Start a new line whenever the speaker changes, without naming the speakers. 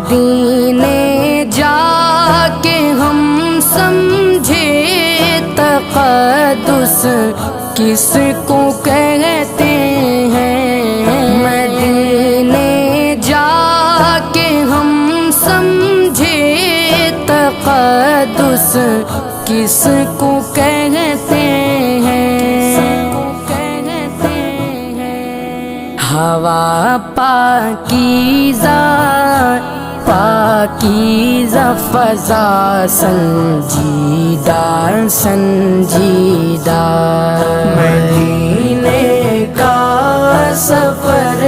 مدینے جا کے ہم سمجھے تقدس کس کو کہتے ہیں، مدینے جا کے ہم سمجھے تقدس کس کو کہتے ہیں، ہوا پاکیزہ پاکیزہ فضا سنجیدہ سنجیدہ، مدینے کا سفر